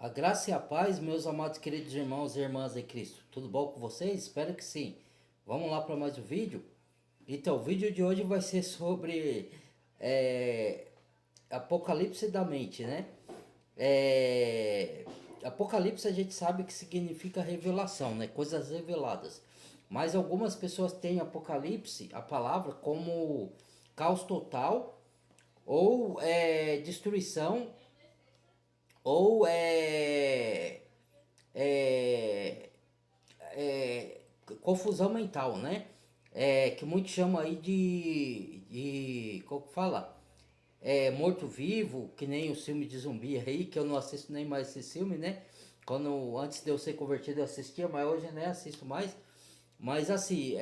A graça e a paz, meus amados queridos irmãos e irmãs em Cristo. Tudo bom com vocês? Espero que sim. Vamos lá para mais um vídeo? Então, o vídeo de hoje vai ser sobre Apocalipse da mente, né? É, Apocalipse a gente sabe que significa revelação, né? Coisas reveladas. Mas algumas pessoas têm Apocalipse, a palavra, como caos total ou destruição ou é, é, confusão mental, né? Que muitos chamam aí como que fala? Morto-vivo, que nem o filme de zumbi aí, que eu não assisto nem mais esse filme, né? Antes de eu ser convertido eu assistia, mas hoje nem assisto mais. Mas assim,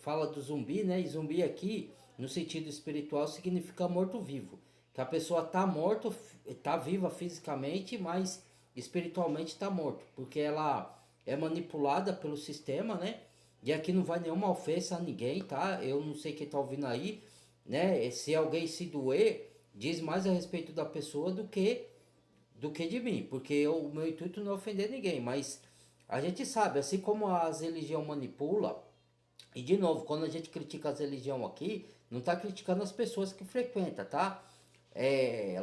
fala do zumbi, né? E zumbi aqui, no sentido espiritual, significa morto-vivo. Que a pessoa tá morto, tá viva fisicamente, mas espiritualmente tá morto. Porque ela é manipulada pelo sistema, né? E aqui não vai nenhuma ofensa a ninguém, tá? Eu não sei quem tá ouvindo aí, né? Se alguém se doer, diz mais a respeito da pessoa do que de mim, porque o meu intuito não é ofender ninguém, mas a gente sabe, assim como as religiões manipulam, e de novo, quando a gente critica as religiões aqui, não está criticando as pessoas que frequentam, tá?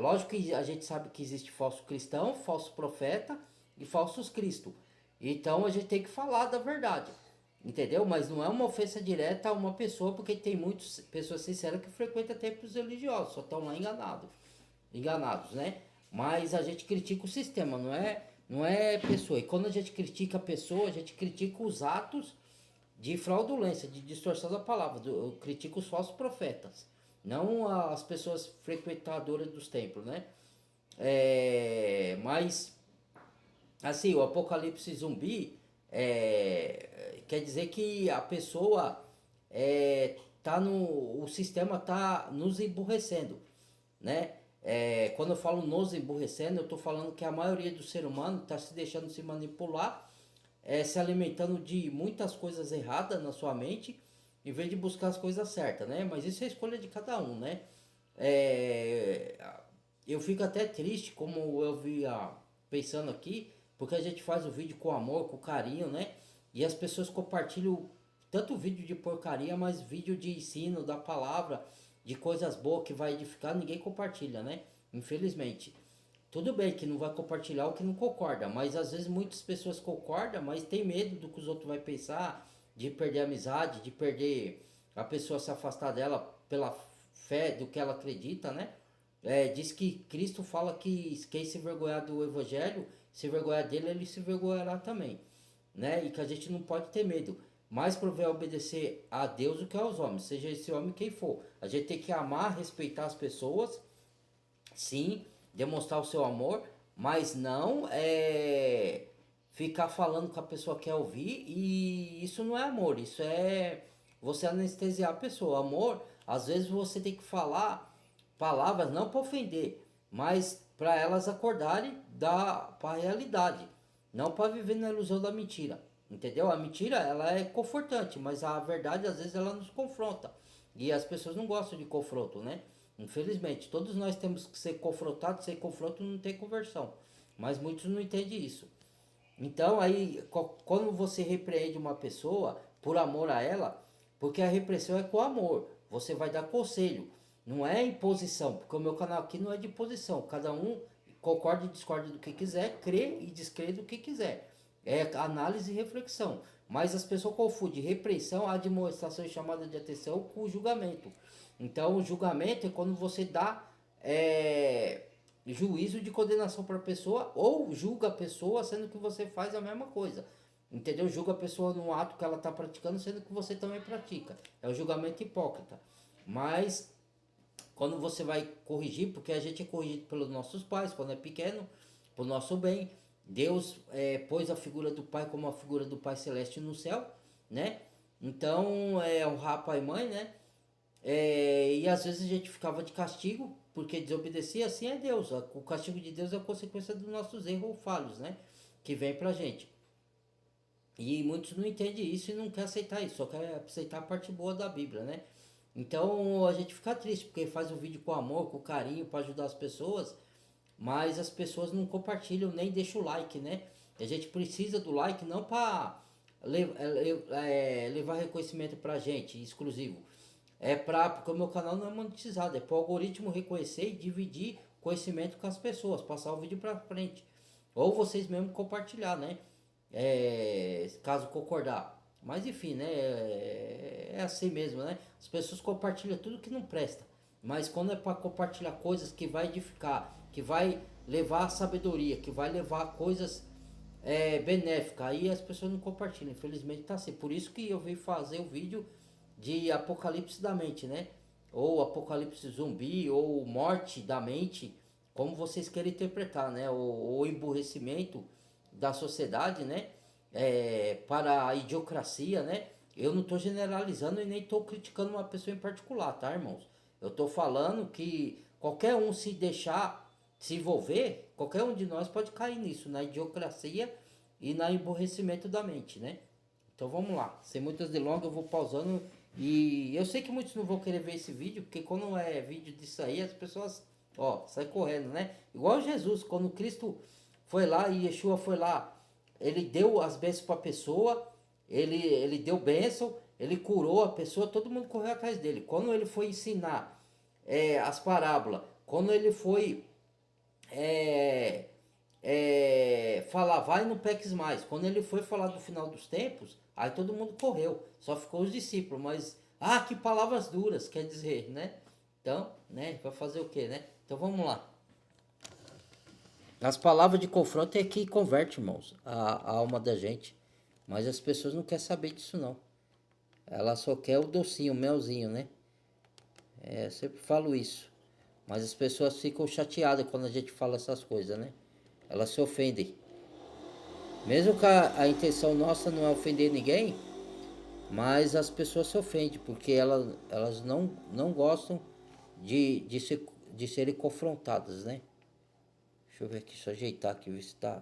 Lógico que a gente sabe que existe falso cristão, falso profeta e falsos cristo. Então a gente tem que falar da verdade, entendeu? Mas não é uma ofensa direta a uma pessoa, porque tem muitas pessoas sinceras que frequentam templos religiosos, só estão lá enganados, né? Mas a gente critica o sistema, não é pessoa. E quando a gente critica a pessoa, a gente critica os atos de fraudulência, de distorção da palavra. Eu critico os falsos profetas, não as pessoas frequentadoras dos templos, né? Mas assim, o apocalipse zumbi quer dizer que a pessoa o sistema tá nos emburrecendo, né? Quando eu falo nos emburrecendo, eu estou falando que a maioria do ser humano está se deixando se manipular, se alimentando de muitas coisas erradas na sua mente, em vez de buscar as coisas certas, né? Mas isso é escolha de cada um, né? É, eu fico até triste, como eu via pensando aqui, porque a gente faz o vídeo com amor, com carinho, né? E as pessoas compartilham tanto vídeo de porcaria, mas vídeo de ensino da palavra, de coisas boas que vai edificar, ninguém compartilha, né? Infelizmente. Tudo bem que não vai compartilhar o que não concorda, mas às vezes muitas pessoas concordam, mas tem medo do que os outros vão pensar, de perder a amizade, de perder a pessoa se afastar dela pela fé do que ela acredita, né? Diz que Cristo fala que quem se vergonhar do evangelho, se vergonhar dele, ele se vergonhará também, né? E que a gente não pode ter medo. Mais prover obedecer a Deus do que aos homens, seja esse homem quem for. A gente tem que amar, respeitar as pessoas, sim, demonstrar o seu amor, mas não ficar falando que a pessoa quer ouvir, e isso não é amor, isso é você anestesiar a pessoa. Amor, às vezes você tem que falar palavras não para ofender, mas para elas acordarem para a realidade, não para viver na ilusão da mentira. Entendeu? A mentira, ela é confortante, mas a verdade às vezes ela nos confronta. E as pessoas não gostam de confronto, né? Infelizmente, todos nós temos que ser confrontados, sem confronto não tem conversão. Mas muitos não entendem isso. Então, aí, quando você repreende uma pessoa por amor a ela, porque a repressão é com amor, você vai dar conselho, não é imposição, porque o meu canal aqui não é de imposição, cada um concorda e discorda do que quiser, crê e descrê do que quiser. É análise e reflexão. Mas as pessoas confundem repreensão, a demonstração e chamada de atenção com o julgamento. Então, o julgamento é quando você dá juízo de condenação para a pessoa, ou julga a pessoa sendo que você faz a mesma coisa. Entendeu? Julga a pessoa num ato que ela está praticando, sendo que você também pratica. É o julgamento hipócrita. Mas quando você vai corrigir, porque a gente é corrigido pelos nossos pais quando é pequeno, para o nosso bem. Deus pôs a figura do pai como a figura do Pai Celeste no céu, né? Então, honrar pai e mãe, né? E às vezes a gente ficava de castigo porque desobedecia, assim é Deus. O castigo de Deus é a consequência dos nossos erros ou falhos, né? Que vem pra gente. E muitos não entendem isso e não quer aceitar isso, só quer aceitar a parte boa da Bíblia, né? Então a gente fica triste porque faz o vídeo com amor, com carinho para ajudar as pessoas, mas as pessoas não compartilham nem deixam o like, né? A gente precisa do like não para levar reconhecimento pra gente, exclusivo. Porque o meu canal não é monetizado, é para o algoritmo reconhecer e dividir conhecimento com as pessoas, passar o vídeo pra frente. Ou vocês mesmo compartilhar, né? Caso concordar. Mas enfim, né? É assim mesmo, né? As pessoas compartilham tudo que não presta. Mas quando é para compartilhar coisas que vai edificar, que vai levar a sabedoria, que vai levar coisas benéficas, aí as pessoas não compartilham. Infelizmente tá assim. Por isso que eu vim fazer o vídeo de Apocalipse da Mente, né? Ou Apocalipse Zumbi, ou Morte da Mente, como vocês querem interpretar, né? Ou emburrecimento da sociedade, né? Para a idiocracia, né? Eu não estou generalizando e nem estou criticando uma pessoa em particular, tá, irmãos? Eu estou falando que qualquer um se deixar se envolver, qualquer um de nós pode cair nisso, na idiocracia e no emburrecimento da mente, né? Então vamos lá, sem muitas delongas, eu vou pausando. E eu sei que muitos não vão querer ver esse vídeo, porque quando é vídeo disso aí, as pessoas, saem correndo, né? Igual Jesus, quando Cristo foi lá e Yeshua foi lá, ele deu as bênçãos para a pessoa, ele deu bênção, ele curou a pessoa, todo mundo correu atrás dele. Quando ele foi ensinar as parábolas, quando ele foi falar, vai no peques mais. Quando ele foi falar do final dos tempos, aí todo mundo correu. Só ficou os discípulos, mas, que palavras duras, quer dizer, né? Então, né, vai fazer o quê, né? Então vamos lá. As palavras de confronto é que converte, irmãos, a alma da gente. Mas as pessoas não querem saber disso, não. Ela só quer o docinho, o melzinho, né? Eu sempre falo isso. Mas as pessoas ficam chateadas quando a gente fala essas coisas, né? Elas se ofendem. Mesmo que a intenção nossa não é ofender ninguém, mas as pessoas se ofendem, porque elas não gostam de serem confrontadas, né? Deixa eu ver aqui, só ajeitar aqui, ver se tá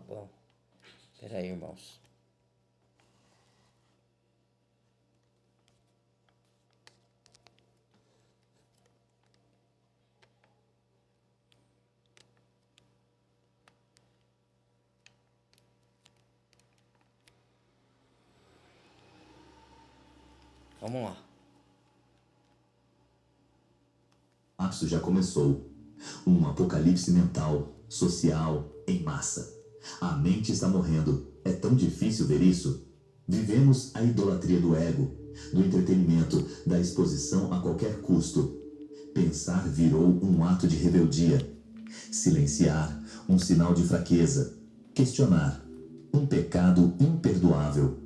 bom. Pera aí, irmãos. Vamos lá. Março já começou. Um apocalipse mental, social, em massa. A mente está morrendo. É tão difícil ver isso. Vivemos a idolatria do ego, do entretenimento, da exposição a qualquer custo. Pensar virou um ato de rebeldia. Silenciar, um sinal de fraqueza. Questionar, um pecado imperdoável.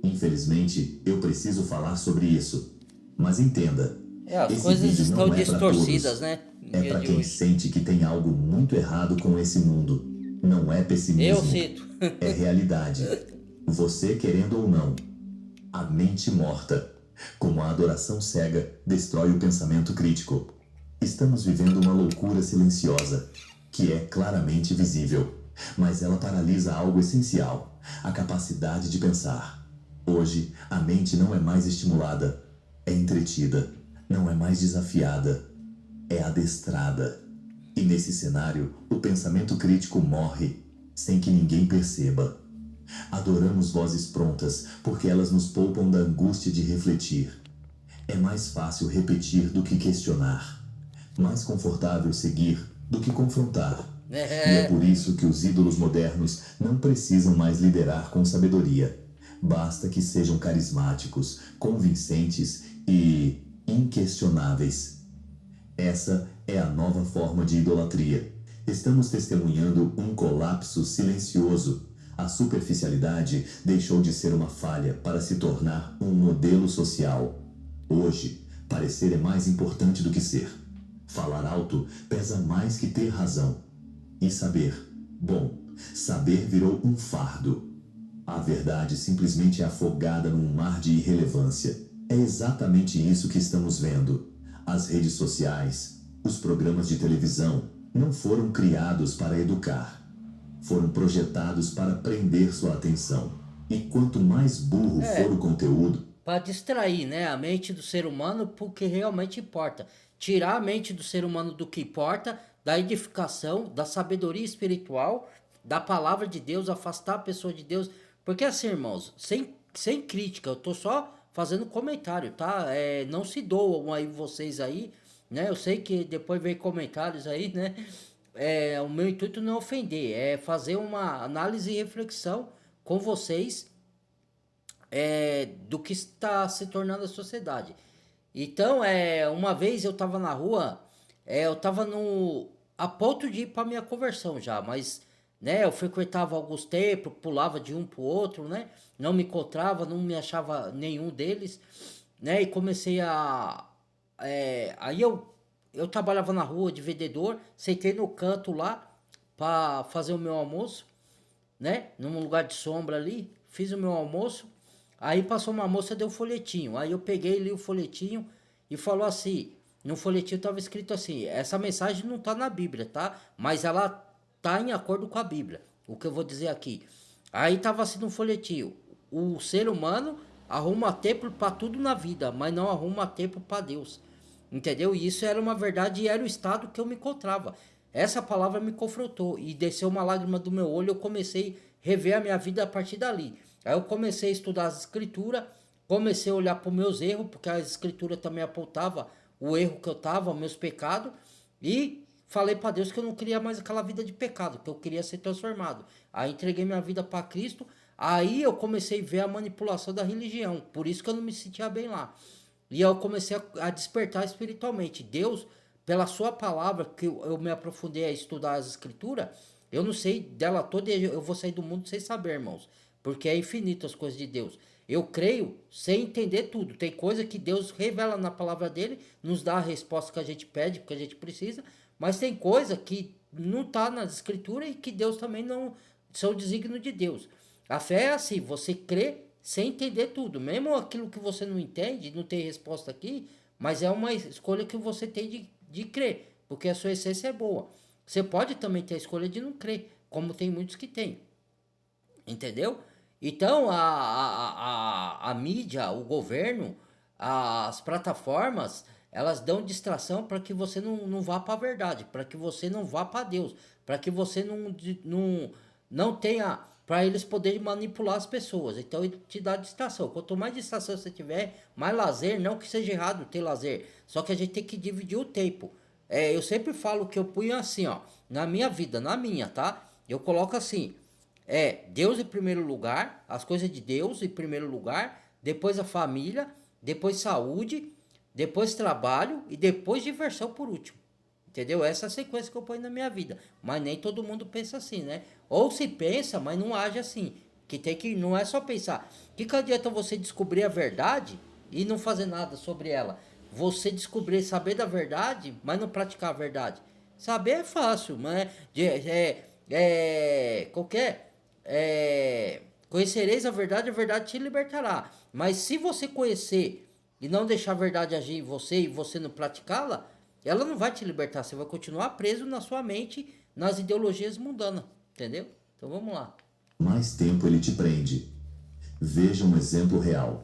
Infelizmente, eu preciso falar sobre isso. Mas entenda, As esse coisas vídeo estão não é para todos. distorcidas, né? É para quem sente que tem algo muito errado com esse mundo. Não é pessimismo. Eu sinto. É realidade. Você querendo ou não. A mente morta, como a adoração cega, destrói o pensamento crítico. Estamos vivendo uma loucura silenciosa, que é claramente visível, mas ela paralisa algo essencial, a capacidade de pensar. Hoje, a mente não é mais estimulada, é entretida, não é mais desafiada, é adestrada. E nesse cenário, o pensamento crítico morre, sem que ninguém perceba. Adoramos vozes prontas, porque elas nos poupam da angústia de refletir. É mais fácil repetir do que questionar. Mais confortável seguir do que confrontar. E é por isso que os ídolos modernos não precisam mais liderar com sabedoria. Basta que sejam carismáticos, convincentes e inquestionáveis. Essa é a nova forma de idolatria. Estamos testemunhando um colapso silencioso. A superficialidade deixou de ser uma falha para se tornar um modelo social. Hoje, parecer é mais importante do que ser. Falar alto pesa mais que ter razão. E saber, saber virou um fardo. A verdade simplesmente é afogada num mar de irrelevância. É exatamente isso que estamos vendo. As redes sociais, os programas de televisão não foram criados para educar. Foram projetados para prender sua atenção. E quanto mais burro for o conteúdo, para distrair, né, a mente do ser humano porque realmente importa. Tirar a mente do ser humano do que importa, da edificação, da sabedoria espiritual, da palavra de Deus, afastar a pessoa de Deus. Porque assim, irmãos, sem crítica, eu tô só fazendo comentário, tá? Não se doam aí vocês aí, né? Eu sei que depois vem comentários aí, né? O meu intuito não é ofender, é fazer uma análise e reflexão com vocês do que está se tornando a sociedade. Então, uma vez eu estava na rua, eu estava a ponto de ir para minha conversão já, mas né, eu frequentava alguns templos, pulava de um para o outro, né? Não me encontrava, não me achava nenhum deles, né? E comecei aí eu trabalhava na rua de vendedor, sentei no canto lá para fazer o meu almoço, né? Num lugar de sombra ali, fiz o meu almoço. Aí passou uma moça, deu um folhetinho. Aí eu peguei, li o folhetinho e falou assim: no folhetinho estava escrito assim: essa mensagem não está na Bíblia, tá? Mas ela tá em acordo com a Bíblia. O que eu vou dizer aqui. Aí tava assim no folhetinho: o ser humano arruma tempo para tudo na vida, mas não arruma tempo para Deus. Entendeu? E isso era uma verdade e era o estado que eu me encontrava. Essa palavra me confrontou e desceu uma lágrima do meu olho. Eu comecei a rever a minha vida a partir dali. Aí eu comecei a estudar as escrituras, comecei a olhar para os meus erros, porque a escritura também apontava o erro que eu estava, meus pecados, e falei para Deus que eu não queria mais aquela vida de pecado, que eu queria ser transformado. Aí entreguei minha vida para Cristo, aí eu comecei a ver a manipulação da religião, por isso que eu não me sentia bem lá. E eu comecei a despertar espiritualmente. Deus, pela sua palavra, que eu me aprofundei a estudar as escrituras, eu não sei dela toda e eu vou sair do mundo sem saber, irmãos. Porque é infinito as coisas de Deus. Eu creio sem entender tudo. Tem coisa que Deus revela na palavra dele, nos dá a resposta que a gente pede, que a gente precisa, mas tem coisa que não está nas escrituras e que Deus também não são desígnio de Deus. A fé é assim, você crê sem entender tudo. Mesmo aquilo que você não entende, não tem resposta aqui, mas é uma escolha que você tem de crer, porque a sua essência é boa. Você pode também ter a escolha de não crer, como tem muitos que têm. Entendeu? Então, a mídia, o governo, as plataformas, elas dão distração para que você não vá para a verdade, para que você não vá para Deus, para que você não tenha, para eles poderem manipular as pessoas. Então, ele te dá distração. Quanto mais distração você tiver, mais lazer, não que seja errado ter lazer, só que a gente tem que dividir o tempo. Eu sempre falo que eu punho assim, ó, na minha vida, na minha, tá? Eu coloco assim. Deus em primeiro lugar, as coisas de Deus em primeiro lugar, depois a família, depois saúde, depois trabalho e depois diversão por último. Entendeu? Essa é a sequência que eu ponho na minha vida. Mas nem todo mundo pensa assim, né? Ou se pensa, mas não age assim. Não é só pensar. Que adianta você descobrir a verdade e não fazer nada sobre ela? Você descobrir, saber da verdade, mas não praticar a verdade. Saber é fácil, mas qualquer conhecereis a verdade te libertará. Mas se você conhecer e não deixar a verdade agir em você e você não praticá-la, ela não vai te libertar. Você vai continuar preso na sua mente, nas ideologias mundanas. Entendeu? Então vamos lá. Mais tempo ele te prende. Veja um exemplo real.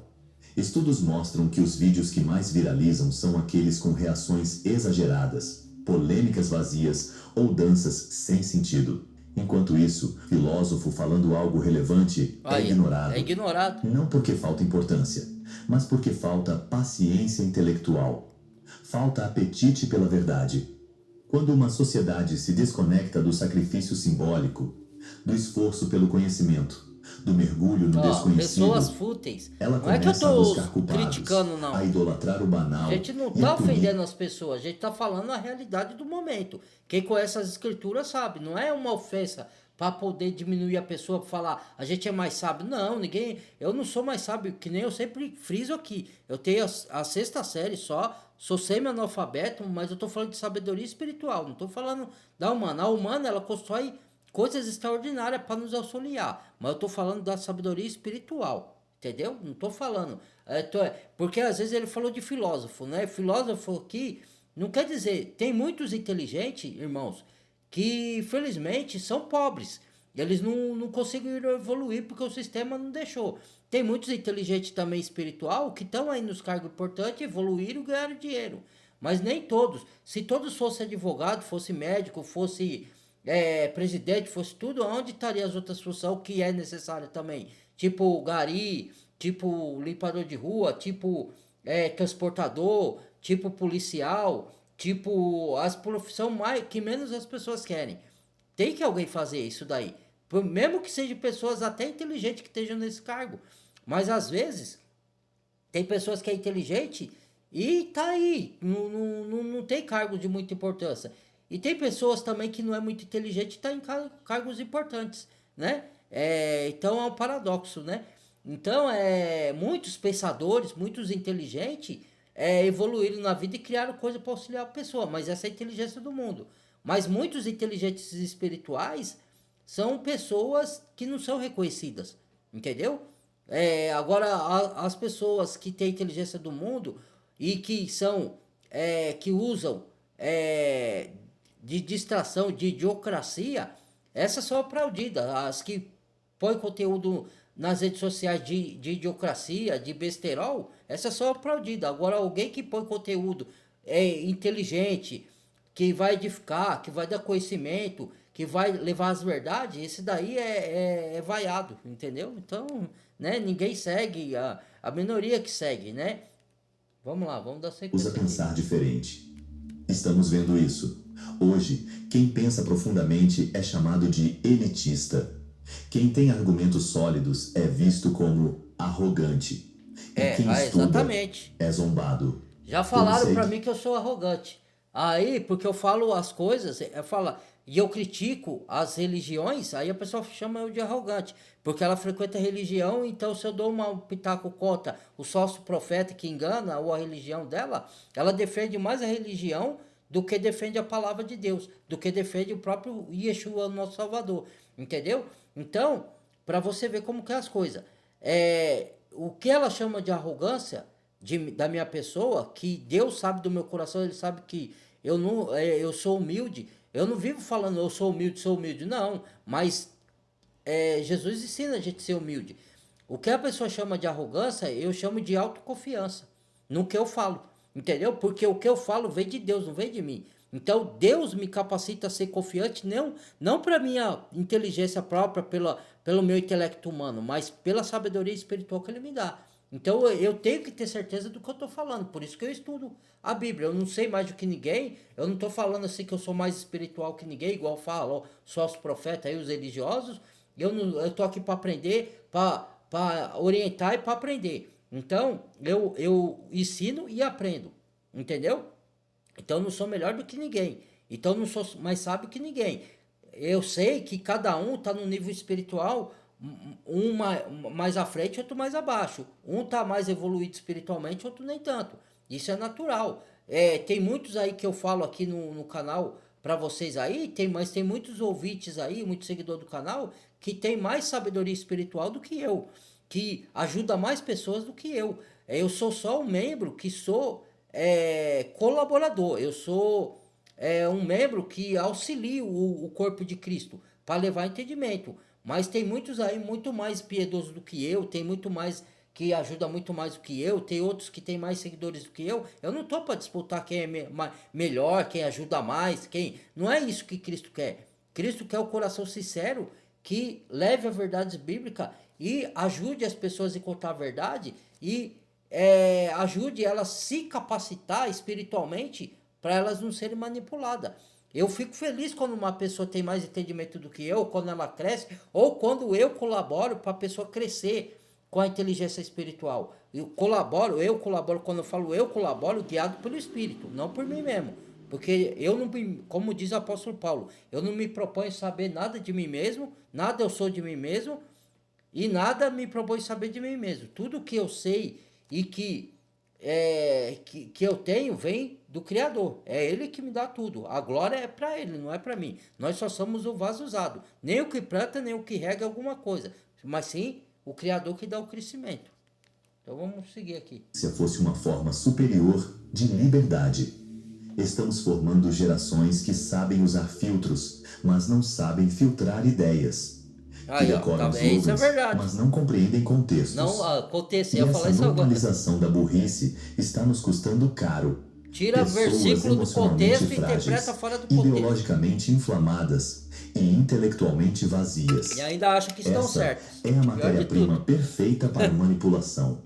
Estudos mostram que os vídeos que mais viralizam são aqueles com reações exageradas, polêmicas vazias ou danças sem sentido. Enquanto isso, filósofo falando algo relevante é ignorado. É ignorado. Não porque falta importância, mas porque falta paciência intelectual. Falta apetite pela verdade. Quando uma sociedade se desconecta do sacrifício simbólico, do esforço pelo conhecimento, do mergulho no desconhecido, pessoas fúteis. ela Não é que eu começa a tô buscar culpados, criticando, não. a idolatrar o banal. A gente não e tá a punir. ofendendo as pessoas, a gente tá falando a realidade do momento. Quem conhece as escrituras sabe, não é uma ofensa para poder diminuir a pessoa, para falar a gente é mais sábio. Não, eu não sou mais sábio, que nem eu sempre friso aqui. Eu tenho a sexta série só, sou semi-analfabeto, mas eu tô falando de sabedoria espiritual, não tô falando da humana. A humana, ela constrói coisas extraordinárias para nos auxiliar, mas eu tô falando da sabedoria espiritual. Entendeu? Não tô falando. Porque às vezes ele falou de filósofo, né? Filósofo aqui não quer dizer. Tem muitos inteligentes, irmãos, que infelizmente são pobres. Eles não conseguiram evoluir porque o sistema não deixou. Tem muitos inteligentes também espiritual que estão aí nos cargos importantes, evoluíram e ganharam dinheiro. Mas nem todos. Se todos fossem advogado, fosse médico, fosse presidente, fosse tudo, onde estaria as outras funções que é necessária também? Tipo gari, tipo limpador de rua, tipo transportador, tipo policial, tipo as profissões mais, que menos as pessoas querem. Tem que alguém fazer isso daí. Mesmo que sejam pessoas até inteligentes que estejam nesse cargo. Mas às vezes tem pessoas que é inteligente e tá aí, não tem cargo de muita importância. E tem pessoas também que não é muito inteligente e está em cargos importantes, né? Então é um paradoxo, né? Então, muitos pensadores, muitos inteligentes evoluíram na vida e criaram coisa para auxiliar a pessoa, mas essa é a inteligência do mundo. Mas muitos inteligentes espirituais são pessoas que não são reconhecidas, entendeu? Agora, as pessoas que têm inteligência do mundo e que são, que usam de distração, de idiocracia, essas são aplaudidas. As que põem conteúdo nas redes sociais de idiocracia, de besterol, essas são aplaudidas. Agora, alguém que põe conteúdo inteligente, que vai edificar, que vai dar conhecimento, que vai levar as verdades, esse daí é vaiado, entendeu? Então, né, ninguém segue, a minoria que segue, né? Vamos lá, vamos dar sequência. Usa pensar diferente. Estamos vendo isso. Hoje, quem pensa profundamente é chamado de elitista. Quem tem argumentos sólidos é visto como arrogante. E quem estuda exatamente. é zombado. Já falaram pra mim que eu sou arrogante. Aí, porque eu falo as coisas, e eu critico as religiões, aí a pessoa chama eu de arrogante. Porque ela frequenta a religião, então se eu dou um pitaco contra o falso profeta que engana, ou a religião dela, ela defende mais a religião do que defende a palavra de Deus, do que defende o próprio Yeshua, o nosso Salvador. Entendeu? Então, para você ver como que é as coisas. O que ela chama de arrogância da minha pessoa, que Deus sabe do meu coração, Ele sabe que eu sou humilde. Eu não vivo falando eu sou humilde, não. Mas Jesus ensina a gente a ser humilde. O que a pessoa chama de arrogância, eu chamo de autoconfiança no que eu falo. Entendeu? Porque o que eu falo vem de Deus, não vem de mim. Então Deus me capacita a ser confiante, não para minha inteligência própria, pelo meu intelecto humano, mas pela sabedoria espiritual que Ele me dá. Então eu tenho que ter certeza do que eu estou falando, por isso que eu estudo a Bíblia. Eu não sei mais do que ninguém, eu não estou falando assim que eu sou mais espiritual que ninguém, igual falam só os profetas e os religiosos. Eu estou aqui para aprender, para orientar e para aprender. Então eu ensino e aprendo, entendeu? Então eu não sou melhor do que ninguém. Então eu não sou mais sábio que ninguém. Eu sei que cada um está no nível espiritual, um mais à frente, outro mais abaixo. Um está mais evoluído espiritualmente, outro nem tanto. Isso é natural. Tem muitos aí que eu falo aqui no canal para vocês aí, mas tem muitos ouvintes aí, muitos seguidores do canal, que tem mais sabedoria espiritual do que eu, que ajuda mais pessoas do que eu. Eu sou só um membro que sou colaborador. Eu sou um membro que auxilia o corpo de Cristo para levar entendimento. Mas tem muitos aí muito mais piedosos do que eu, tem muito mais que ajuda muito mais do que eu, tem outros que tem mais seguidores do que eu. Eu não tô para disputar quem é melhor, quem ajuda mais, quem. Não é isso que Cristo quer. Cristo quer o coração sincero que leve a verdade bíblica e ajude as pessoas a encontrar a verdade e ajude elas a se capacitar espiritualmente para elas não serem manipuladas. Eu fico feliz quando uma pessoa tem mais entendimento do que eu, quando ela cresce, ou quando eu colaboro para a pessoa crescer com a inteligência espiritual. Eu colaboro, quando eu falo eu colaboro, guiado pelo Espírito, não por mim mesmo. Porque eu não, como diz o apóstolo Paulo, eu não me proponho saber nada de mim mesmo, nada eu sou de mim mesmo, e nada me propõe saber de mim mesmo. Tudo que eu sei e que eu tenho vem do Criador. É Ele que me dá tudo. A glória é para Ele, não é para mim. Nós só somos o vaso usado. Nem o que planta, nem o que rega alguma coisa. Mas sim o Criador que dá o crescimento. Então vamos seguir aqui. Se fosse uma forma superior de liberdade. Estamos formando gerações que sabem usar filtros, mas não sabem filtrar ideias. que Aí, ó, decoram isso é slogans, verdade. mas não compreendem contextos. Não acontece, E eu ia falar essa isso agora. normalização da burrice está nos custando caro. Tira Pessoas versículo do emocionalmente contexto e interpreta frágeis, fora do contexto. ideologicamente inflamadas e intelectualmente vazias. E ainda acham que estão Essa certos. é a matéria-prima perfeita para manipulação.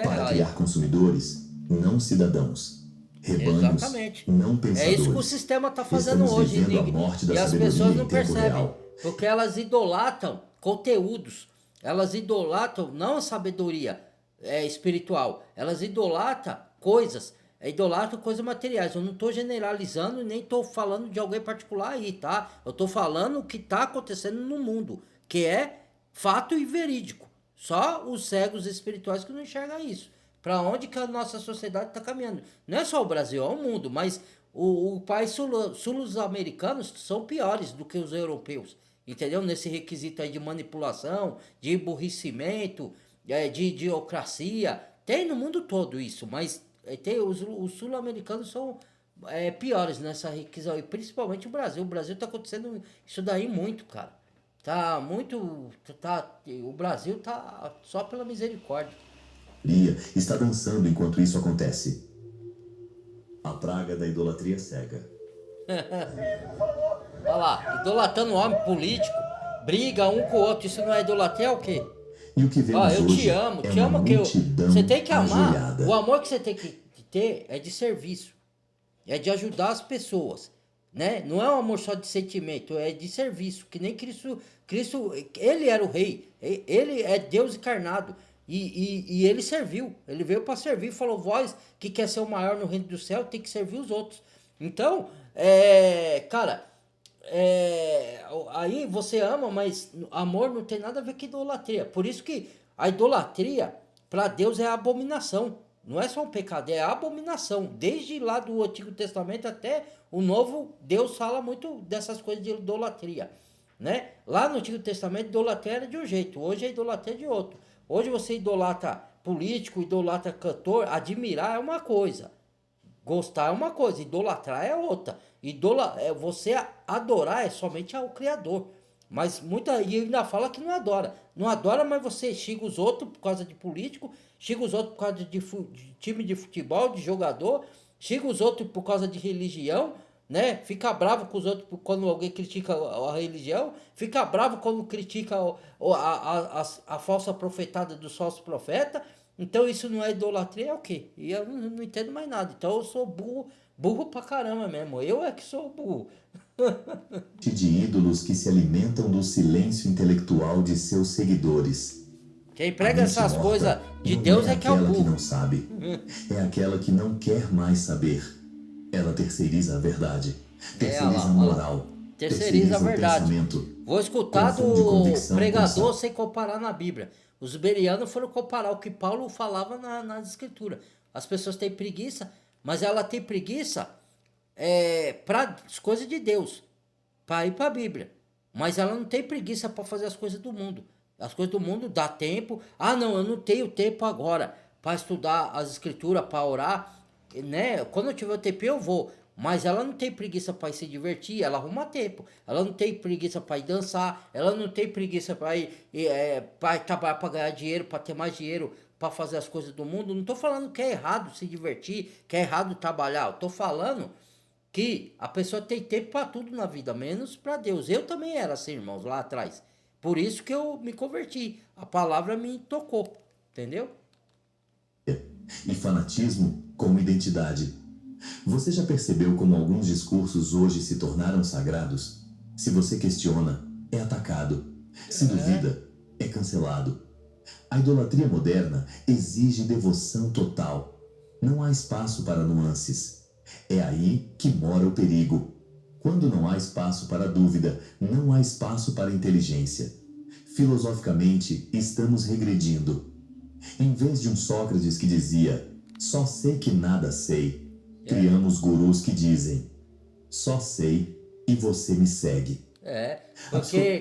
Para aí. criar consumidores, não cidadãos. Rebanhos, Exatamente. não É pensadores. isso que o sistema está fazendo Estamos hoje. vivendo a morte da E as sabedoria pessoas não em tempo percebem. real. Porque elas idolatram conteúdos. Elas idolatram não a sabedoria espiritual. Elas idolatram coisas. Idolatram coisas materiais. Eu não estou generalizando e nem estou falando de alguém particular aí, tá? Eu estou falando o que está acontecendo no mundo. Que é fato e verídico. Só os cegos espirituais que não enxergam isso. Para onde que a nossa sociedade está caminhando. Não é só o Brasil, é o mundo, mas o país sul-americanos são piores do que os europeus, entendeu? Nesse requisito aí de manipulação, de emburrecimento, de idiocracia. Tem no mundo todo isso, mas os sul-americanos são piores nessa requisão, e principalmente o Brasil. O Brasil está acontecendo isso daí muito, cara. Tá muito. O Brasil tá só pela misericórdia. Está dançando enquanto isso acontece. A praga da idolatria cega. Olha lá, idolatrando homem político, briga um com o outro. Isso não é idolatria, é o quê? E o que vemos Eu hoje te amo, é te uma amo que multidão você tem que amar. ajoelhada. O amor que você tem que ter é de serviço, é de ajudar as pessoas, né? Não é um amor só de sentimento, é de serviço. Que nem Cristo, ele era o rei, ele é Deus encarnado. E ele serviu, ele veio para servir, falou: vós que quer ser o maior no reino do céu tem que servir os outros. Então, cara, aí você ama, mas amor não tem nada a ver com idolatria. Por isso que a idolatria para Deus é abominação. Não é só um pecado, é abominação. Desde lá do Antigo Testamento até o Novo, Deus fala muito dessas coisas de idolatria, né? Lá no Antigo Testamento, idolatria era de um jeito, hoje a idolatria é de outro. Hoje você idolatra político, idolatra cantor, admirar é uma coisa, gostar é uma coisa, idolatrar é outra. Você adorar é somente ao Criador. Mas e ainda fala que não adora. Não adora, mas você xinga os outros por causa de político, xinga os outros por causa de time de futebol, de jogador, xinga os outros por causa de religião, né? Fica bravo com os outros quando alguém critica a religião, fica bravo quando critica a falsa profetada do falso profeta. Então isso não é idolatria, é o quê? E eu não entendo mais nada. Então eu sou burro pra caramba mesmo. Eu é que sou burro. De ídolos que se alimentam do silêncio intelectual de seus seguidores. Quem prega essas coisas de Deus é que é o aquela que burro. não sabe, é aquela que não quer mais saber. Ela terceiriza a verdade, terceiriza a moral, terceiriza a verdade. pensamento. Vou escutar do pregador sem comparar na Bíblia. Os berianos foram comparar o que Paulo falava nas escrituras. As pessoas têm preguiça, mas ela tem preguiça para as coisas de Deus, para ir para a Bíblia. Mas ela não tem preguiça para fazer as coisas do mundo. As coisas do mundo dá tempo. Ah, não, eu não tenho tempo agora para estudar as escrituras, para orar, né? Quando eu tiver o tempo eu vou. Mas ela não tem preguiça para ir se divertir, ela arruma tempo. Ela não tem preguiça para ir dançar, ela não tem preguiça para ir para trabalhar, para ganhar dinheiro, para ter mais dinheiro, para fazer as coisas do mundo. Não estou falando que é errado se divertir, que é errado trabalhar. Eu estou falando que a pessoa tem tempo para tudo na vida, menos para Deus. Eu também era assim, irmãos, lá atrás. Por isso que eu me converti. A palavra me tocou, entendeu? E fanatismo como identidade. Você já percebeu como alguns discursos hoje se tornaram sagrados? Se você questiona, é atacado. Se duvida, é cancelado. A idolatria moderna exige devoção total. Não há espaço para nuances. É aí que mora o perigo. Quando não há espaço para dúvida, não há espaço para inteligência. Filosoficamente, estamos regredindo. Em vez de um Sócrates que dizia, só sei que nada sei, criamos gurus que dizem, só sei e você me segue. Porque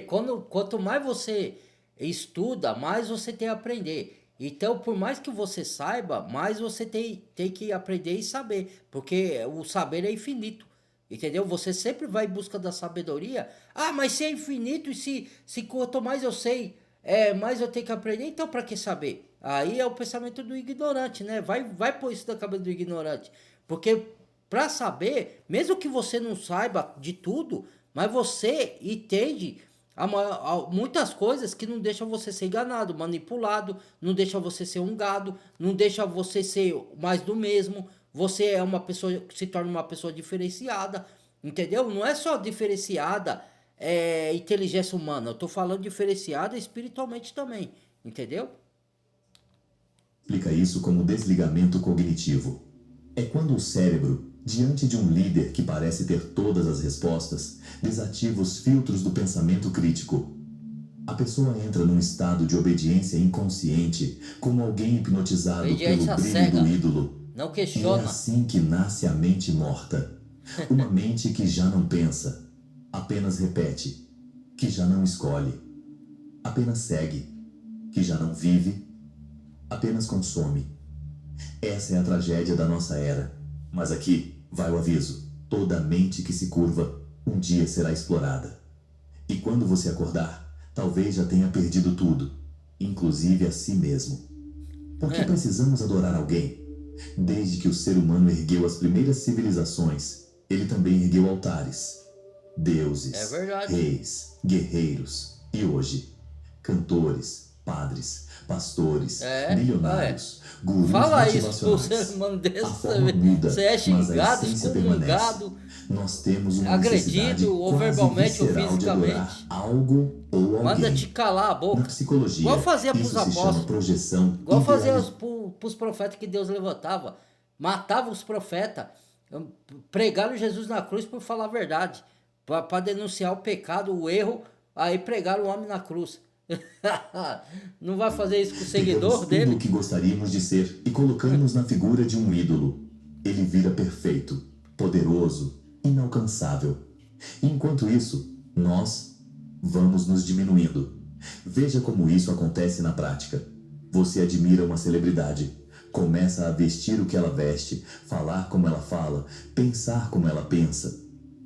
quanto mais você estuda, mais você tem a aprender. Então, por mais que você saiba, mais você tem que aprender e saber. Porque o saber é infinito. Entendeu? Você sempre vai em busca da sabedoria. Ah, mas se é infinito e se quanto mais eu sei, mais eu tenho que aprender, então para que saber? Aí é o pensamento do ignorante, né? Vai pôr isso na cabeça do ignorante. Porque para saber, mesmo que você não saiba de tudo, mas você entende muitas coisas que não deixam você ser enganado, manipulado, não deixam você ser um gado, não deixa você ser mais do mesmo. Você é uma pessoa que se torna uma pessoa diferenciada, entendeu? Não é só diferenciada inteligência humana, eu tô falando diferenciada espiritualmente também, entendeu? Explica isso como desligamento cognitivo. É quando o cérebro, diante de um líder que parece ter todas as respostas, desativa os filtros do pensamento crítico. A pessoa entra num estado de obediência inconsciente, como alguém hipnotizado pelo Obediência brilho cega, do ídolo. não E é questiona. assim que nasce a mente morta. Uma mente que já não pensa, apenas repete, que já não escolhe, apenas segue, que já não vive, apenas consome. Essa é a tragédia da nossa era. Mas aqui vai o aviso: toda mente que se curva um dia será explorada. E quando você acordar, talvez já tenha perdido tudo, inclusive a si mesmo. Por que precisamos adorar alguém? Desde que o ser humano ergueu as primeiras civilizações, ele também ergueu altares. Deuses, É verdade. reis, guerreiros e hoje, cantores, padres, pastores, bilionários, gurus Fala isso pro ser motivacionais. humano desse, A forma muda, você é mas a xingado, essência excomungado, permanece. Nós temos uma necessidade agredido, ou quase verbalmente ou visceral de adorar fisicamente. algo ou Manda alguém. te calar a Na boca. psicologia, Igual fazia pros isso se chama apóstolos. projeção Igual fazia idealizada. pros profetas que Deus levantava. Matava os profetas. Pregaram Jesus na cruz por falar a verdade. Para denunciar o pecado, o erro. Aí pregaram o homem na cruz. Não vai fazer isso com o Pegamos seguidor tudo dele? o que gostaríamos de ser e colocamos na figura de um ídolo. Ele vira perfeito, poderoso, inalcançável. Enquanto isso, nós vamos nos diminuindo. Veja como isso acontece na prática. Você admira uma celebridade, começa a vestir o que ela veste, falar como ela fala, pensar como ela pensa.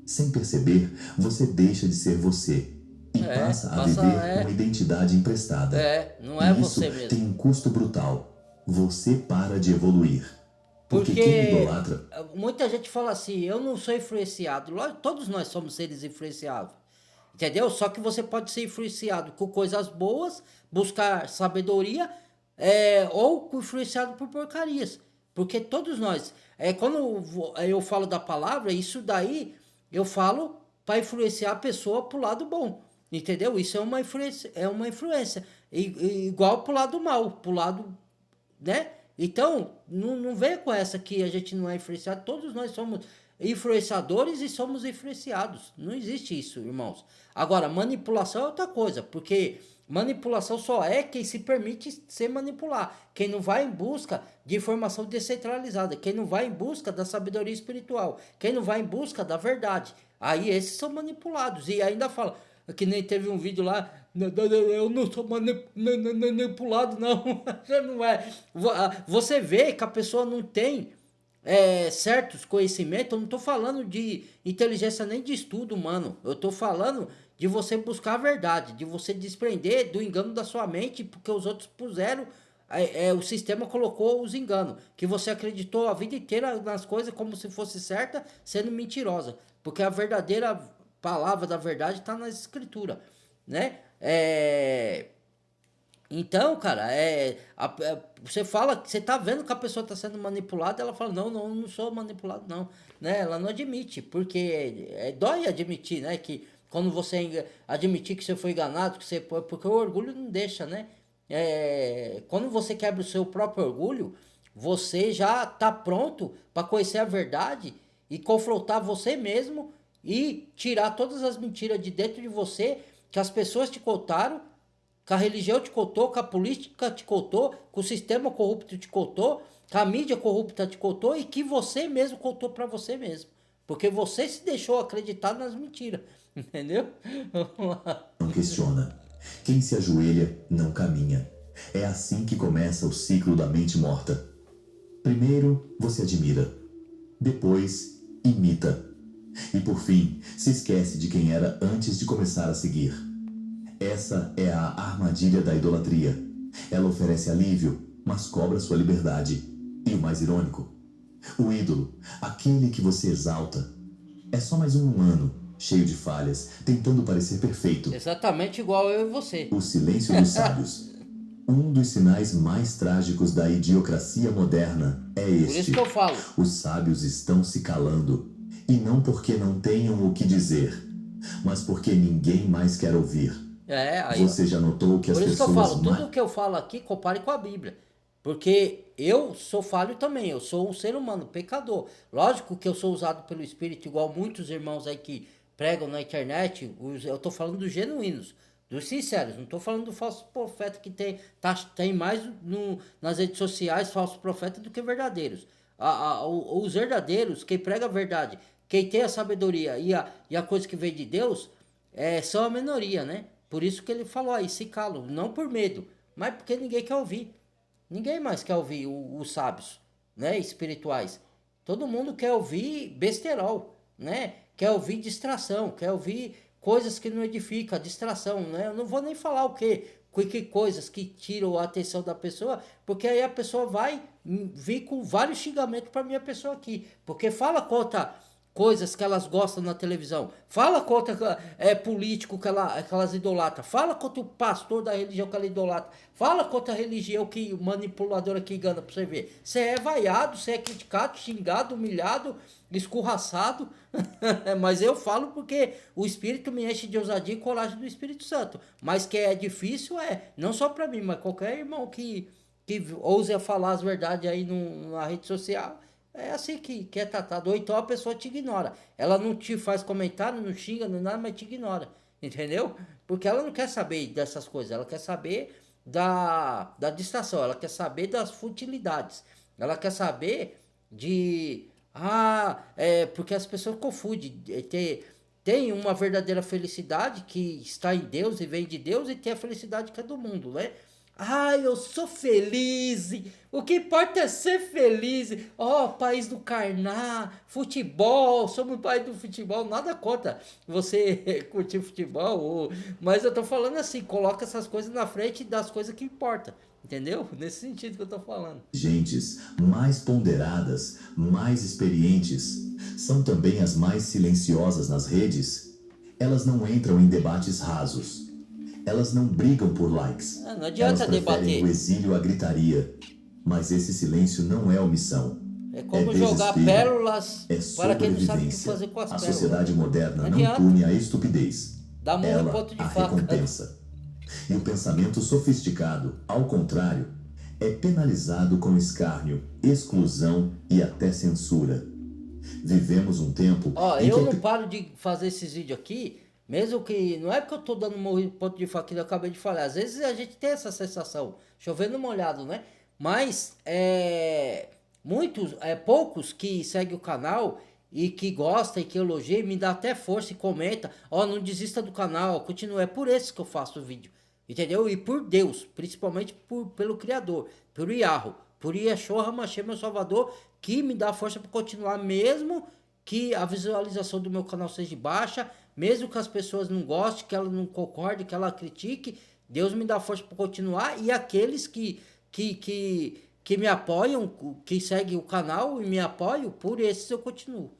Sem perceber, você deixa de ser você e passa a viver uma identidade emprestada. Não é E isso você mesmo. tem um custo brutal. Você para de evoluir. Porque quem idolatra... muita gente fala assim, eu não sou influenciado. Todos nós somos seres influenciáveis. Entendeu? Só que você pode ser influenciado com coisas boas, buscar sabedoria, ou influenciado por porcarias. Porque todos nós, quando eu falo da palavra, isso daí eu falo para influenciar a pessoa pro lado bom. Entendeu? Isso é uma influência, igual pro lado mal, pro lado, né? Então, não venha com essa que a gente não é influenciado. Todos nós somos influenciadores e somos influenciados. Não existe isso, irmãos. Agora, manipulação é outra coisa, porque manipulação só é quem se permite ser manipular. Quem não vai em busca de informação descentralizada. Quem não vai em busca da sabedoria espiritual. Quem não vai em busca da verdade. Aí esses são manipulados. E ainda fala, que nem teve um vídeo lá, eu não sou manipulado, não. Já não é. Você vê que a pessoa não tem certos conhecimentos. Eu não estou falando de inteligência nem de estudo humano. Eu estou falando de você buscar a verdade, de você desprender do engano da sua mente, porque os outros puseram, o sistema colocou os enganos, que você acreditou a vida inteira nas coisas como se fosse certa, sendo mentirosa, porque a verdadeira palavra da verdade está na escritura, né? Então, cara, você fala, você tá vendo que a pessoa está sendo manipulada, ela fala, não, não sou manipulado, não, né? Ela não admite, porque dói admitir, né? Que quando você admitir que você foi enganado, porque o orgulho não deixa, né? Quando você quebra o seu próprio orgulho, você já tá pronto para conhecer a verdade e confrontar você mesmo e tirar todas as mentiras de dentro de você que as pessoas te contaram, que a religião te contou, que a política te contou, que o sistema corrupto te contou, que a mídia corrupta te contou e que você mesmo contou para você mesmo. Porque você se deixou acreditar nas mentiras. Entendeu? Não questiona. Quem se ajoelha não caminha. É assim que começa o ciclo da mente morta. Primeiro, você admira. Depois, imita. E por fim, se esquece de quem era antes de começar a seguir. Essa é a armadilha da idolatria. Ela oferece alívio, mas cobra sua liberdade. E o mais irônico, o ídolo, aquele que você exalta, é só mais um humano, cheio de falhas, tentando parecer perfeito. Exatamente igual eu e você. O silêncio dos sábios. Um dos sinais mais trágicos da idiocracia moderna é este. Por isso que eu falo. Os sábios estão se calando. E não porque não tenham o que dizer, mas porque ninguém mais quer ouvir. Aí, Você já notou que as por isso pessoas... que eu falo, tudo que eu falo aqui, compare com a Bíblia. Porque eu sou falho também, eu sou um ser humano, pecador. Lógico que eu sou usado pelo Espírito, igual muitos irmãos aí que pregam na internet, eu tô falando dos genuínos, dos sinceros, não tô falando do falso profeta que tem mais nas redes sociais falsos profetas do que verdadeiros. Os verdadeiros, quem prega a verdade, quem tem a sabedoria e a coisa que vem de Deus, são a minoria, né? Por isso que ele falou aí, se calam, não por medo, mas porque ninguém quer ouvir. Ninguém mais quer ouvir os sábios, né, espirituais. Todo mundo quer ouvir besterol, né? Quer ouvir distração, quer ouvir coisas que não edificam, distração, né? Eu não vou nem falar o quê? Que coisas que tiram a atenção da pessoa, porque aí a pessoa vai vir com vários xingamentos para minha pessoa aqui. Porque fala contra coisas que elas gostam na televisão, fala contra político que elas idolatram, fala contra o pastor da religião que ela idolatra, fala contra a religião que manipuladora que engana, pra você ver. Você é vaiado, você é criticado, xingado, humilhado, escorraçado, mas eu falo porque o Espírito me enche de ousadia e coragem do Espírito Santo. Mas que é difícil, não só para mim, mas qualquer irmão que ouse falar as verdades aí na rede social. É assim que é tratado. Ou então a pessoa te ignora. Ela não te faz comentário, não xinga, não nada, mas te ignora. Entendeu? Porque ela não quer saber dessas coisas. Ela quer saber da distração. Ela quer saber das futilidades. Ela quer saber de... porque as pessoas confundem. Tem uma verdadeira felicidade que está em Deus e vem de Deus. E tem a felicidade que é do mundo, né? Eu sou feliz. O que importa é ser feliz. País do Carná, futebol, somos o país do futebol. Nada contra você curtir futebol. Mas eu tô falando assim, coloca essas coisas na frente das coisas que importam. Entendeu? Nesse sentido que eu tô falando. Gentes mais ponderadas, mais experientes, são também as mais silenciosas nas redes. Elas não entram em debates rasos. Elas não brigam por likes. Não adianta Elas preferem debater. o exílio à gritaria. Mas esse silêncio não é omissão. É como jogar pérolas para quem não sabe o que fazer com as pérolas. A sociedade moderna não adianta. pune a estupidez. Dá murro em ponto de a faca. recompensa. E o pensamento sofisticado, ao contrário, é penalizado com escárnio, exclusão e até censura. Vivemos um tempo em eu que... não paro de fazer esses vídeos aqui, mesmo que... Não é porque eu tô dando um ponto de faca que eu acabei de falar. Às vezes a gente tem essa sensação, chovendo molhado, né? Mas, poucos que seguem o canal e que gostam e que elogiam, me dá até força e comenta, não desista do canal, continua. É por isso que eu faço o vídeo, entendeu? E por Deus, principalmente pelo Criador, por Yahweh, por Yeshua HaMashiach, meu Salvador, que me dá força para continuar, mesmo que a visualização do meu canal seja baixa, mesmo que as pessoas não gostem, que ela não concorde, que ela critique, Deus me dá força para continuar. E aqueles que me apoiam, que seguem o canal e me apoiam, por esses eu continuo,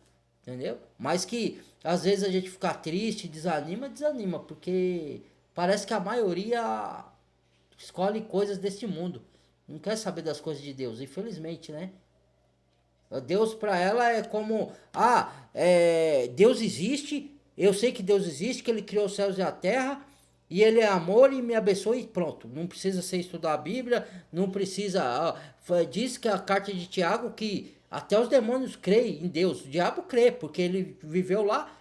entendeu? Mas que às vezes a gente fica triste, desanima, porque parece que a maioria escolhe coisas deste mundo, não quer saber das coisas de Deus, infelizmente, né? Deus para ela é como, Deus existe, eu sei que Deus existe, que Ele criou os céus e a terra, e Ele é amor e me abençoa e pronto. Não precisa ser estudar a Bíblia, não precisa... diz que a carta de Tiago que até os demônios creem em Deus. O diabo crê, porque ele viveu lá,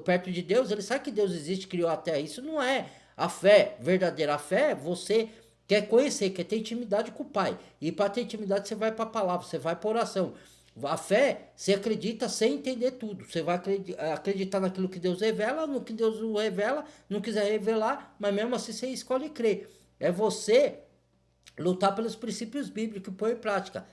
perto de Deus, ele sabe que Deus existe, criou a terra. Isso não é a fé verdadeira. A fé, você quer conhecer, quer ter intimidade com o Pai. E para ter intimidade, você vai para a palavra, você vai para a oração. A fé, você acredita sem entender tudo. Você vai acreditar naquilo que Deus revela, no que Deus não revela, não quiser revelar, mas mesmo assim você escolhe crer. É você lutar pelos princípios bíblicos e pôr em prática.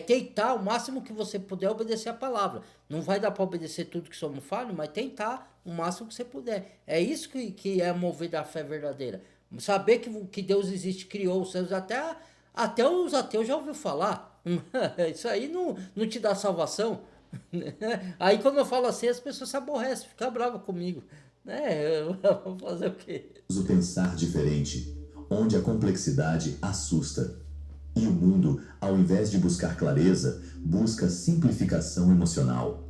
tentar o máximo que você puder obedecer a palavra. Não vai dar para obedecer tudo que somos falhos, mas tentar o máximo que você puder. É isso que é mover da fé verdadeira. Saber que Deus existe, criou os céus, até os ateus já ouviu falar. Isso aí não te dá salvação. Aí quando eu falo assim, as pessoas se aborrecem, ficam bravas comigo. Eu vou fazer o quê? O pensar diferente, onde a complexidade assusta. E o mundo, ao invés de buscar clareza, busca simplificação emocional.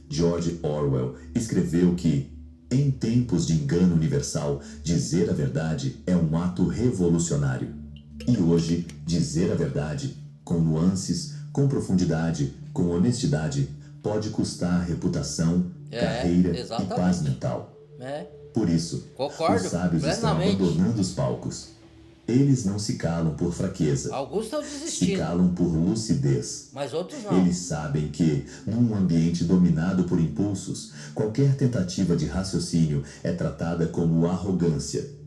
George Orwell escreveu que, em tempos de engano universal, dizer a verdade é um ato revolucionário. E hoje, dizer a verdade, com nuances, com profundidade, com honestidade, pode custar reputação, carreira e paz mental. Por isso, concordo, os sábios estão abandonando os palcos. Eles não se calam por fraqueza. Alguns estão desistindo. Se calam por lucidez. Mas outros não. Eles sabem que, num ambiente dominado por impulsos, qualquer tentativa de raciocínio é tratada como arrogância.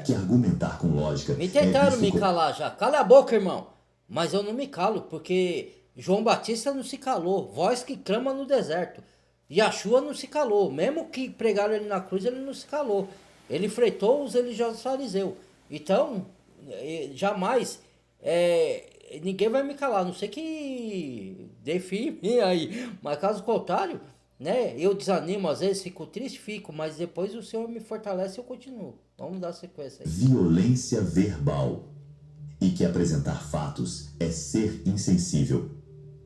Que argumentar com lógica me tentaram me calar já. Cala a boca, irmão. Mas eu não me calo, porque João Batista não se calou. Voz que clama no deserto. Yeshua não se calou. Mesmo que pregaram ele na cruz, ele não se calou. Ele enfrentou os religiosos fariseus. Então, jamais ninguém vai me calar. Não sei que define aí. Mas caso contrário, eu desanimo, às vezes fico triste, mas depois o Senhor me fortalece e eu continuo. Vamos dar sequência aí. Violência verbal. E que apresentar fatos é ser insensível.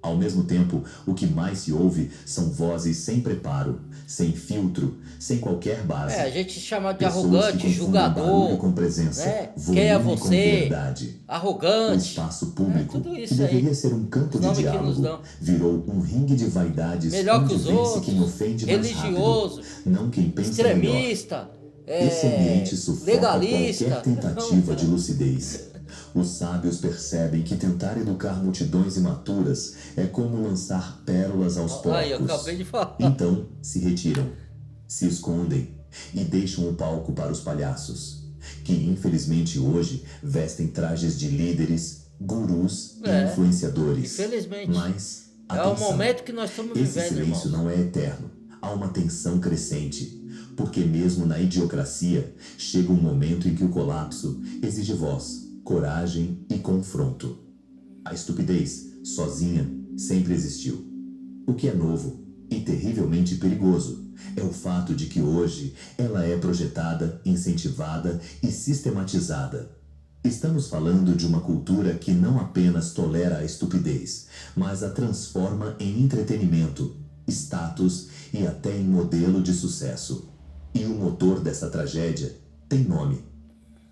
Ao mesmo tempo, o que mais se ouve são vozes sem preparo, sem filtro, sem qualquer base. A gente chama de arrogante, julgador, com presença, quem é você, com verdade. Arrogante. O espaço público, tudo isso que aí. deveria ser um campo de diálogo, virou um ringue de vaidades. Melhor que os outros, quem ofende religioso, mais rápido, não quem pensa extremista, Esse ambiente sufoca legalista. qualquer tentativa de lucidez. Os sábios percebem que tentar educar multidões imaturas é como lançar pérolas aos porcos. Eu acabei de falar. Então, se retiram, se escondem e deixam o palco para os palhaços, que infelizmente hoje vestem trajes de líderes, gurus e influenciadores. Infelizmente. Mas, atenção, é o momento que nós estamos vivendo, esse silêncio irmão. não é eterno. Há uma tensão crescente, porque mesmo na idiocracia, chega um momento em que o colapso exige voz, coragem e confronto. A estupidez, sozinha, sempre existiu. O que é novo e terrivelmente perigoso é o fato de que hoje ela é projetada, incentivada e sistematizada. Estamos falando de uma cultura que não apenas tolera a estupidez, mas a transforma em entretenimento, status e até em modelo de sucesso. E o motor dessa tragédia tem nome: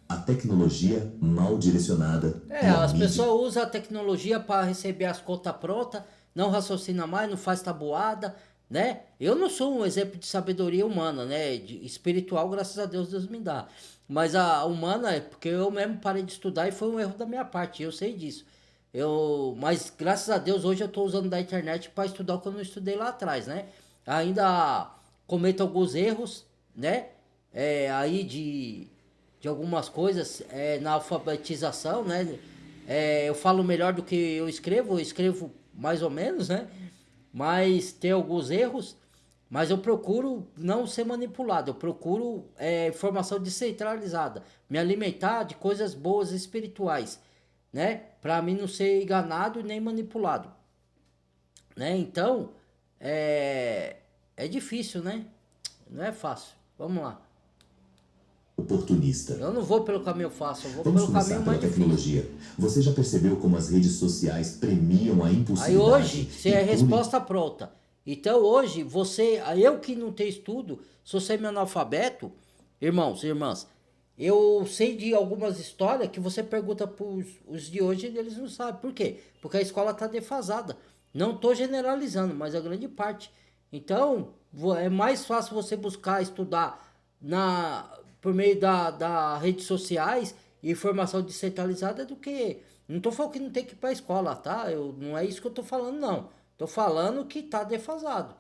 a tecnologia mal direcionada. As pessoas usam a tecnologia para receber as contas prontas, não raciocina mais, não faz tabuada, Eu não sou um exemplo de sabedoria humana, de espiritual, graças a Deus, Deus me dá. Mas a humana é porque eu mesmo parei de estudar e foi um erro da minha parte, eu sei disso. Mas graças a Deus hoje eu estou usando da internet para estudar o que eu não estudei lá atrás, Ainda cometo alguns erros, aí de algumas coisas na alfabetização, eu falo melhor do que eu escrevo mais ou menos, mas tem alguns erros, mas eu procuro não ser manipulado, eu procuro informação descentralizada, me alimentar de coisas boas espirituais, para mim não ser enganado nem manipulado, Então, é difícil, não é fácil. Vamos lá. Oportunista. Eu não vou pelo caminho fácil, eu vou Vamos pelo caminho mais tecnologia. difícil. Você já percebeu como as redes sociais premiam a impulsividade? Aí hoje, você é resposta pronta. Então hoje, eu que não tenho estudo, sou semi-analfabeto, irmãos e irmãs, eu sei de algumas histórias que você pergunta para os de hoje e eles não sabem. Por quê? Porque a escola está defasada. Não estou generalizando, mas a grande parte. Então, é mais fácil você buscar estudar por meio das redes sociais e informação descentralizada do que... Não estou falando que não tem que ir para a escola, tá? Não é isso que eu estou falando, não. Estou falando que está defasado,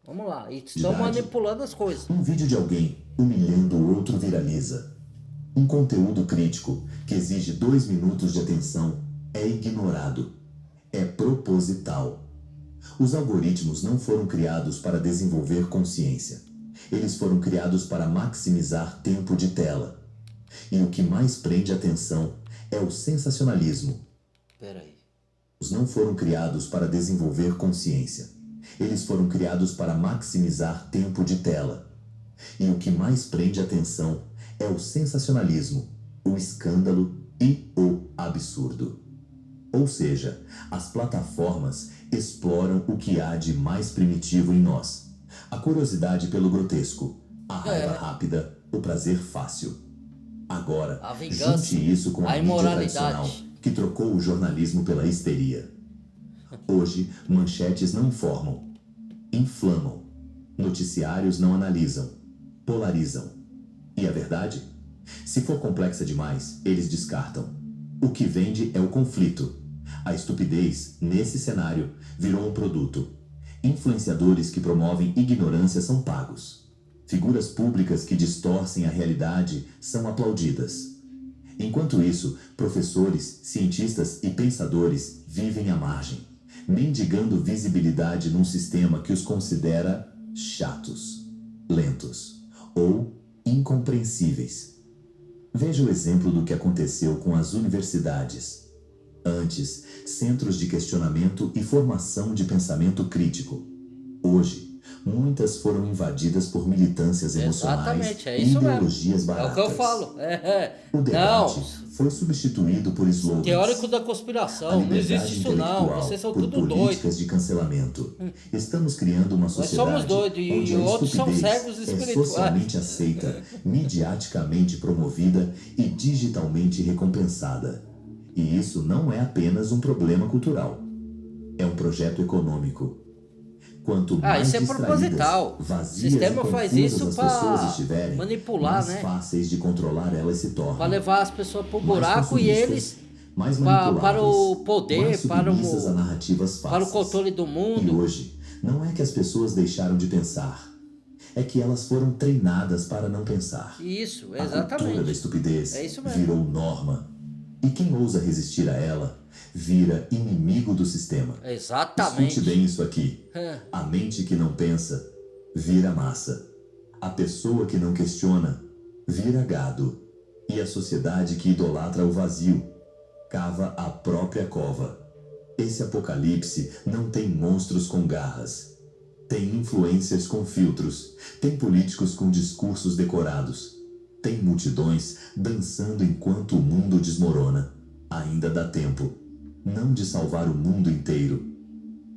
Vamos lá. E estão manipulando as coisas. Um vídeo de alguém humilhando o outro viraliza. Um conteúdo crítico que exige 2 minutos de atenção é ignorado. É proposital. Os algoritmos não foram criados para desenvolver consciência. Eles foram criados para maximizar tempo de tela. E o que mais prende atenção é o sensacionalismo. Peraí. Os não foram criados para desenvolver consciência. Eles foram criados para maximizar tempo de tela. E o que mais prende atenção é o sensacionalismo, o escândalo e o absurdo. Ou seja, as plataformas exploram o que há de mais primitivo em nós. A curiosidade pelo grotesco, a raiva rápida, o prazer fácil. Agora, A vingança, junte isso com a a mídia imoralidade. tradicional, que trocou o jornalismo pela histeria. Hoje, manchetes não informam, inflamam. Noticiários não analisam, polarizam. E a verdade? Se for complexa demais, eles descartam. O que vende é o conflito. A estupidez, nesse cenário, virou um produto. Influenciadores que promovem ignorância são pagos. Figuras públicas que distorcem a realidade são aplaudidas. Enquanto isso, professores, cientistas e pensadores vivem à margem, mendigando visibilidade num sistema que os considera chatos, lentos ou incompreensíveis. Veja o exemplo do que aconteceu com as universidades. Antes, centros de questionamento e formação de pensamento crítico. Hoje, muitas foram invadidas por militâncias emocionais Exatamente, é e isso ideologias mesmo. É o baratas. que eu falo. O debate Não, foi substituído por slogans. teórico da A conspiração, não liberdade existe isso não. intelectual Vocês são por tudo políticas doidos. de cancelamento. Estamos criando uma Nós sociedade somos doidos onde e a outros são estupidez cegos é espirituais. socialmente aceita, midiaticamente promovida e digitalmente recompensada. E isso não é apenas um problema cultural. É um projeto econômico. Quanto mais Isso é distraídas, proposital. O vazias sistema e faz confusas isso as pessoas para estiverem, manipular, mais né? fáceis de controlar elas se tornam. Para levar as pessoas para o Mais buraco e consumistas, eles mais para manipuláveis, o poder, mais submissas a narrativas para o falsas. controle do E mundo. hoje, não é que as pessoas deixaram de pensar, é que elas foram treinadas para não pensar. Isso, A cultura da exatamente. estupidez É isso mesmo. virou norma. E quem ousa resistir a ela, vira inimigo do sistema. Exatamente. Escute bem isso aqui. É. A mente que não pensa, vira massa. A pessoa que não questiona, vira gado. E a sociedade que idolatra o vazio, cava a própria cova. Esse apocalipse não tem monstros com garras. Tem influencers com filtros. Tem políticos com discursos decorados. Tem multidões dançando enquanto o mundo desmorona. Ainda dá tempo, não de salvar o mundo inteiro,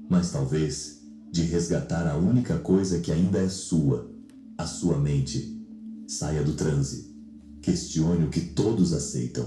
mas talvez de resgatar a única coisa que ainda é sua, a sua mente. Saia do transe. Questione o que todos aceitam.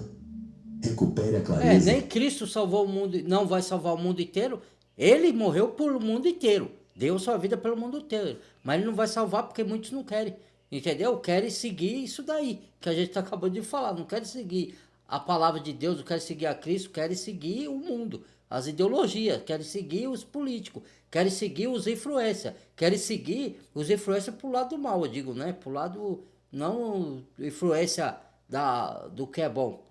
Recupere a clareza. Nem Cristo salvou o mundo, não vai salvar o mundo inteiro. Ele morreu pelo mundo inteiro. Deu sua vida pelo mundo inteiro. Mas ele não vai salvar porque muitos não querem. Entendeu? Querem seguir isso daí que a gente acabou de falar. Não querem seguir a palavra de Deus, não querem seguir a Cristo, querem seguir o mundo, as ideologias, querem seguir os políticos, querem seguir os influencers, querem seguir os influencers pro lado do mal, eu digo, né? Pro lado, não influência do que é bom.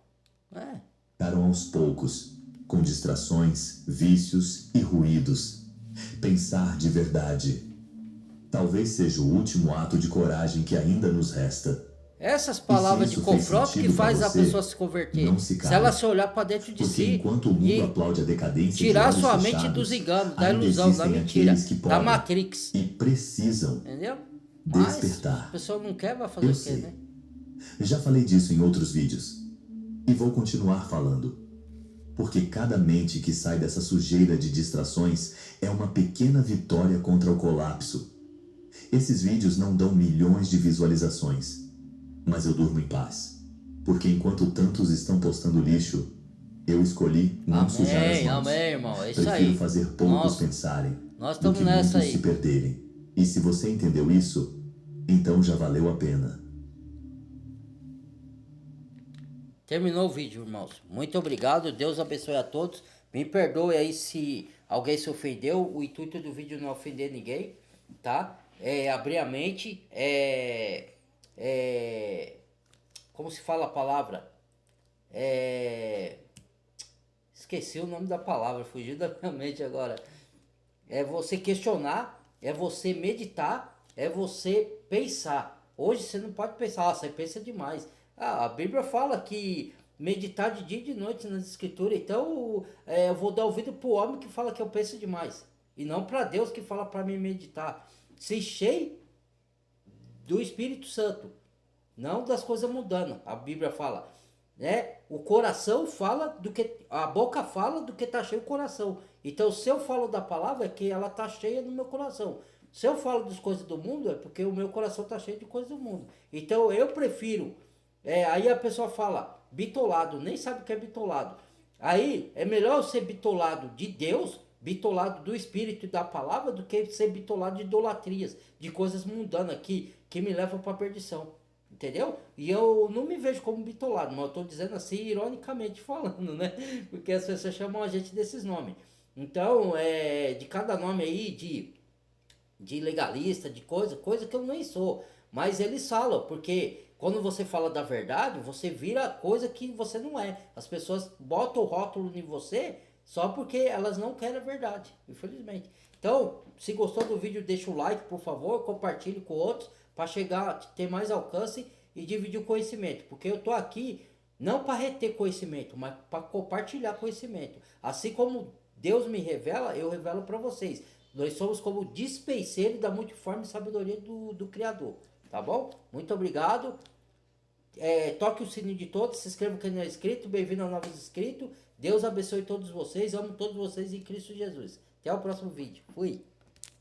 Ficaram aos poucos, com distrações, vícios e ruídos. Pensar de verdade. Talvez seja o último ato de coragem que ainda nos resta. Essas palavras de isso fez confronto que sentido pra faz a você, pessoa se converter. não se Se cale. ela se olhar para dentro de Porque si enquanto o mundo e aplaude a decadência tirar de olhos sua mente fechados, dos enganos, da ainda ilusão, da existem mentira, aqueles que da podem Matrix. e precisam Entendeu? Mas despertar. a pessoa não quer, vai fazer Eu o quê, sei. né? Já falei disso em outros vídeos. E vou continuar falando. Porque cada mente que sai dessa sujeira de distrações é uma pequena vitória contra o colapso. Esses vídeos não dão milhões de visualizações. Mas eu durmo em paz. Porque enquanto tantos estão postando lixo, eu escolhi não sujar as mãos. Amém, irmão. É isso Prefiro aí. fazer poucos pensarem Nós do estamos que nessa muitos aí. se perderem. E se você entendeu isso, então já valeu a pena. Terminou o vídeo, irmãos. Muito obrigado. Deus abençoe a todos. Me perdoe aí se alguém se ofendeu. O intuito do vídeo não é ofender ninguém, tá? É abrir a mente. Como se fala a palavra? Esqueci o nome da palavra, fugiu da minha mente agora. É você questionar, é você meditar, é você pensar. Hoje você não pode pensar, você pensa demais. A Bíblia fala que meditar de dia e de noite nas escrituras. Então eu vou dar ouvido pro homem que fala que eu penso demais. E não para Deus que fala para mim meditar. Se encher do Espírito Santo. Não das coisas mudando. A Bíblia fala, né? O coração fala do que a boca fala do que tá cheio o coração. Então, se eu falo da palavra é que ela tá cheia no meu coração. Se eu falo das coisas do mundo é porque o meu coração tá cheio de coisas do mundo. Então, eu prefiro. Aí a pessoa fala bitolado, nem sabe o que é bitolado. Aí é melhor eu ser bitolado de Deus, bitolado do Espírito e da palavra, do que ser bitolado de idolatrias, de coisas mundanas que me levam para perdição. Entendeu? E eu não me vejo como bitolado, mas eu tô dizendo assim, ironicamente falando, né? Porque as pessoas chamam a gente desses nomes. Então, de cada nome aí, de legalista, de coisa que eu nem sou. Mas eles falam, porque quando você fala da verdade, você vira coisa que você não é. As pessoas botam o rótulo em você só porque elas não querem a verdade, infelizmente. Então, se gostou do vídeo, deixa o like, por favor, compartilhe com outros para chegar, ter mais alcance e dividir o conhecimento, porque eu tô aqui não para reter conhecimento, mas para compartilhar conhecimento. Assim como Deus me revela, eu revelo para vocês. Nós somos como dispenseiro da multiforme sabedoria do Criador, tá bom? Muito obrigado. Toque o sininho de todos, se inscreva quem não é inscrito, bem-vindo a novos inscritos. Deus abençoe todos vocês, amo todos vocês em Cristo Jesus. Até o próximo vídeo. Fui.